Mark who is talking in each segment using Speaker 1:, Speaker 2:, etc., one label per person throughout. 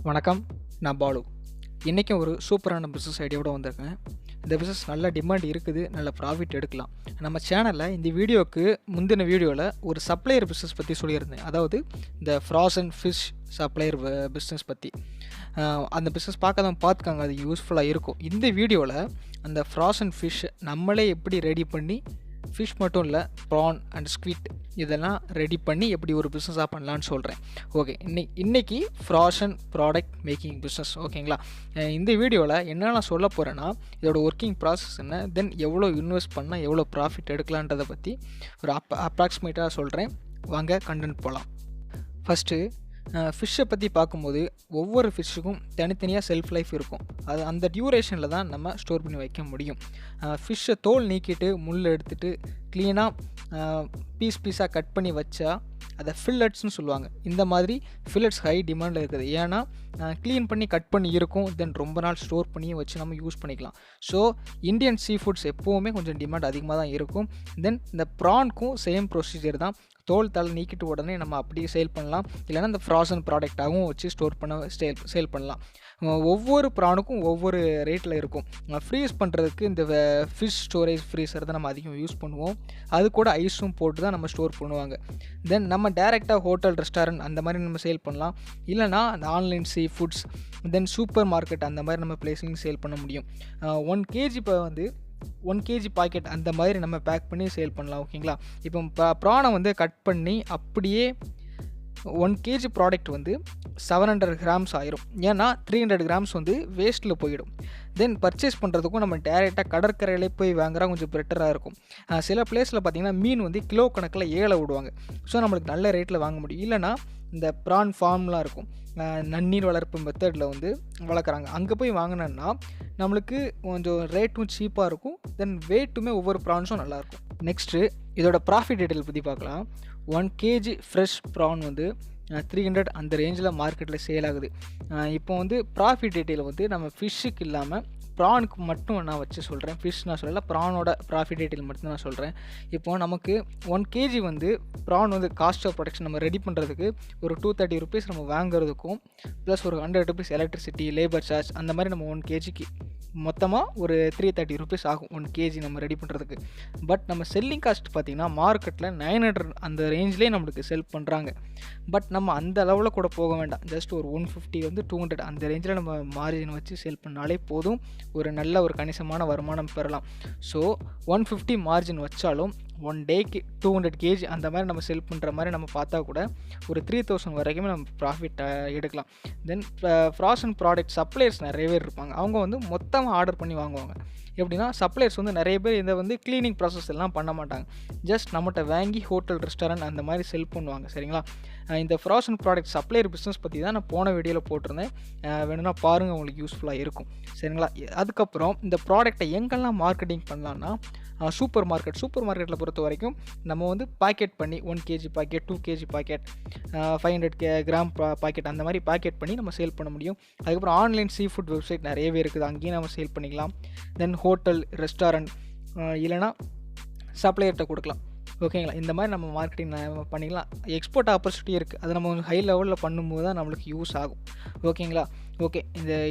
Speaker 1: வணக்கம், நான் பாலு. இன்றைக்கும் ஒரு சூப்பரான பிஸ்னஸ் ஐடியாவோட வந்திருக்கேன். இந்த பிஸ்னஸ் நல்ல டிமாண்ட் இருக்குது, நல்ல ப்ராஃபிட் எடுக்கலாம். நம்ம சேனலில் இந்த வீடியோவுக்கு முந்தின வீடியோவில் ஒரு சப்ளையர் பிஸ்னஸ் பற்றி சொல்லியிருந்தேன். அதாவது இந்த ஃப்ராசன் ஃபிஷ் சப்ளையர் பிஸ்னஸ் பற்றி. அந்த பிஸ்னஸ் பார்த்துக்காங்க, அது யூஸ்ஃபுல்லாக இருக்கும். இந்த வீடியோவில் அந்த ஃப்ராசன் ஃபிஷ் நம்மளே எப்படி ரெடி பண்ணி, ஃபிஷ் மட்டும் இல்லை, ப்ரான் அண்ட் ஸ்க்விட் இதெல்லாம் ரெடி பண்ணி எப்படி ஒரு பிஸ்னஸாக பண்ணலான்னு சொல்கிறேன். ஓகே, இன்றைக்கி ஃப்ராசன் ப்ராடக்ட் மேக்கிங் பிஸ்னஸ். ஓகேங்களா? இந்த வீடியோவில் என்ன நான் சொல்ல போகிறேன்னா, இதோட ஒர்க்கிங் ப்ராசஸ் என்ன, தென் எவ்வளோ இன்வெஸ்ட் பண்ணால் எவ்வளோ ப்ராஃபிட் எடுக்கலான்றதை பற்றி ஒரு அப்ராக்சிமேட்டாக சொல்கிறேன். வாங்க கண்டென்ட் போகலாம். ஃபஸ்ட்டு ஃபிஷ்ஷை பற்றி பார்க்கும்போது ஒவ்வொரு ஃபிஷ்ஷுக்கும் தனித்தனியாக செல்ஃப் லைஃப் இருக்கும். அது அந்த டியூரேஷனில் தான் நம்ம ஸ்டோர் பண்ணி வைக்க முடியும். ஃபிஷ்ஷை தோல் நீக்கிட்டு முள் எடுத்துகிட்டு க்ளீனாக பீஸாக கட் பண்ணி வச்சா அதை ஃபில்லட்ஸ்னு சொல்லுவாங்க. இந்த மாதிரி ஃபில்லட்ஸ் ஹை டிமாண்டில் இருக்குது. ஏன்னா க்ளீன் பண்ணி கட் பண்ணி இருக்கும், தென் ரொம்ப நாள் ஸ்டோர் பண்ணி வச்சு நம்ம யூஸ் பண்ணிக்கலாம். ஸோ இந்தியன் சீ ஃபுட்ஸ் எப்போவுமே கொஞ்சம் டிமாண்ட் அதிகமாக தான் இருக்கும். தென் இந்த ப்ரான்க்கும் சேம் ப்ரொசீஜர் தான். தோல் தலை நீக்கிட்டு உடனே நம்ம அப்படியே சேல் பண்ணலாம், இல்லைனா இந்த ஃப்ராசன் ப்ராடக்டாகவும் வச்சு ஸ்டோர் பண்ண சேல் பண்ணலாம். ஒவ்வொரு ப்ரானுக்கும் ஒவ்வொரு ரேட்டில் இருக்கும். ஃப்ரீஸ் பண்ணுறதுக்கு இந்த ஃபிஷ் ஸ்டோரேஜ் ஃப்ரீசர் தான் நம்ம அதிகம் யூஸ் பண்ணுவோம். அது கூட ஐஸும் போட்டு தான் நம்ம ஸ்டோர் பண்ணுவாங்க. தென் நம்ம டேரெக்டாக ஹோட்டல், ரெஸ்டாரண்ட் அந்த மாதிரி நம்ம சேல் பண்ணலாம். இல்லைனா அந்த online seafoods, then supermarket அந்த மாதிரி நம்ம பிளேஸ்லையும் சேல் பண்ண முடியும். 1 kg இப்போ வந்து 1 kg பாக்கெட் அந்த மாதிரி நம்ம பேக் பண்ணி சேல் பண்ணலாம். ஓகேங்களா? இப்போ ப்ரானை வந்து கட் பண்ணி அப்படியே 1 kg ப்ராடக்ட் வந்து 700 grams ஆயிரும். ஏன்னா 300 grams வந்து வேஸ்ட்டில் போயிடும். தென் பர்ச்சேஸ் பண்ணுறதுக்கும் நம்ம டேரெக்டாக கடற்கரையிலே போய் வாங்குறா கொஞ்சம் பெட்டராக இருக்கும். சில பிளேஸில் பார்த்திங்கன்னா மீன் வந்து கிலோ கணக்கில் ஏல விடுவாங்க. ஸோ நம்மளுக்கு நல்ல ரேட்டில் வாங்க முடியும். இல்லைனா இந்த ப்ரான் ஃபார்ம்லாம் இருக்கும், நன்னீர் வளர்ப்பு மெத்தடில் வந்து வளர்க்குறாங்க. அங்கே போய் வாங்கினோன்னா நம்மளுக்கு கொஞ்சம் ரேட்டும் சீப்பாக இருக்கும். தென் வெயிட்டுமே ஒவ்வொரு ப்ரான்ஸும் நல்லாயிருக்கும். நெக்ஸ்ட்டு இதோட ப்ராஃபிட் டீட்டெயில் பற்றி பார்க்கலாம். 1 kg ஃப்ரெஷ் ப்ரான் வந்து 300 அந்த ரேஞ்சில் மார்க்கெட்டில் சேல் ஆகுது. இப்போ வந்து ப்ராஃபிட் டீட்டெயில் வந்து நம்ம ஃபிஷ்ஷுக்கு இல்லாமல் ப்ரானுக்கு மட்டும் நான் வச்சு சொல்கிறேன். ஃபிஷ் நான் சொல்லலை, ப்ரானோட ப்ராஃபிட் டீட்டெயில் மட்டும் நான் சொல்கிறேன். இப்போது நமக்கு 1 kg வந்து ப்ரான் வந்து காஸ்ட் ஆஃப் ப்ரொடக்ஷன் நம்ம ரெடி பண்ணுறதுக்கு ஒரு 230 rupees நம்ம வாங்குறதுக்கும் ப்ளஸ் ஒரு 100 rupees எலக்ட்ரிசிட்டி, லேபர் சார்ஜ் அந்த மாதிரி நம்ம 1 kgக்கு மொத்தமாக ஒரு 330 rupees ஆகும் 1 kg நம்ம ரெடி பண்ணுறதுக்கு. பட் நம்ம செல்லிங் காஸ்ட் பார்த்திங்கன்னா மார்க்கெட்டில் 900 அந்த ரேஞ்சிலே நம்மளுக்கு செல் பண்ணுறாங்க. பட் நம்ம அந்த அளவில் கூட போக வேண்டாம். ஜஸ்ட் ஒரு 150 வந்து 200 அந்த ரேஞ்சில் நம்ம மார்ஜின் வச்சு சேல் பண்ணாலே போதும், ஒரு நல்ல ஒரு கணிசமான வருமானம் பெறலாம். ஸோ 150 மார்ஜின் வச்சாலும் 1 டேக்கு 200 kg அந்த மாதிரி நம்ம செல் பண்ணுற மாதிரி நம்ம பார்த்தா கூட ஒரு 3000 வரைக்குமே நம்ம ப்ராஃபிட் எடுக்கலாம். தென் ஃப்ராசன் ப்ராடக்ட் சப்ளையர்ஸ் நிறைய பேர் இருப்பாங்க. அவங்க வந்து மொத்தமாக ஆர்டர் பண்ணி வாங்குவாங்க. எப்படின்னா சப்ளையர்ஸ் வந்து நிறைய பேர் இதை வந்து க்ளீனிங் ப்ராசஸ் எல்லாம் பண்ண மாட்டாங்க. ஜஸ்ட் நம்மகிட்ட வாங்கி ஹோட்டல், ரெஸ்டாரண்ட் அந்த மாதிரி செல் பண்ணுவாங்க. சரிங்களா? இந்த ஃப்ராசன் ப்ராடக்ட் சப்ளையர் பிஸ்னஸ் பற்றி தான் நான் போன வீடியோவில் போட்டிருந்தேன். வேணும்னா பாருங்கள், உங்களுக்கு யூஸ்ஃபுல்லாக இருக்கும். சரிங்களா? அதுக்கப்புறம் இந்த ப்ராடக்டை எங்கெல்லாம் மார்க்கெட்டிங் பண்ணலான்னா சூப்பர் மார்க்கெட்டில் பொறுத்த வரைக்கும் நம்ம வந்து பாக்கெட் பண்ணி 1 kg packet, 2 kg packet, 500 gram packet அந்த மாதிரி பாக்கெட் பண்ணி நம்ம சேல் பண்ண முடியும். அதுக்கப்புறம் ஆன்லைன் சீ ஃபுட் வெப்சைட் நிறையவே இருக்குது, அங்கேயும் நம்ம சேல் பண்ணிக்கலாம். தென் ஹோட்டல், ரெஸ்டாரண்ட் இல்லைனா சப்ளையர்கிட்ட கொடுக்கலாம். ஓகேங்களா? இந்த மாதிரி நம்ம மார்க்கெட்டிங் பண்ணிக்கலாம். எக்ஸ்போர்ட் ஆப்பர்ச்சுனிட்டி இருக்குது. அது நம்ம ஹை லெவலில் பண்ணும்போது தான் நம்மளுக்கு யூஸ் ஆகும். ஓகேங்களா? ஓகே,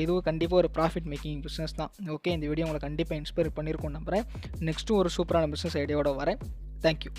Speaker 1: இதுவும் கண்டிப்பாக ஒரு ப்ராஃபிட் மேக்கிங் பிஸ்னஸ் தான். ஓகே, இந்த வீடியோ உங்களை கண்டிப்பாக இன்ஸ்பயர் பண்ணியிருக்கோம் நம்புகிறேன். நெக்ஸ்ட்டு ஒரு சூப்பரான பிஸ்னஸ் ஐடியாவோட வரேன். தேங்க்யூ.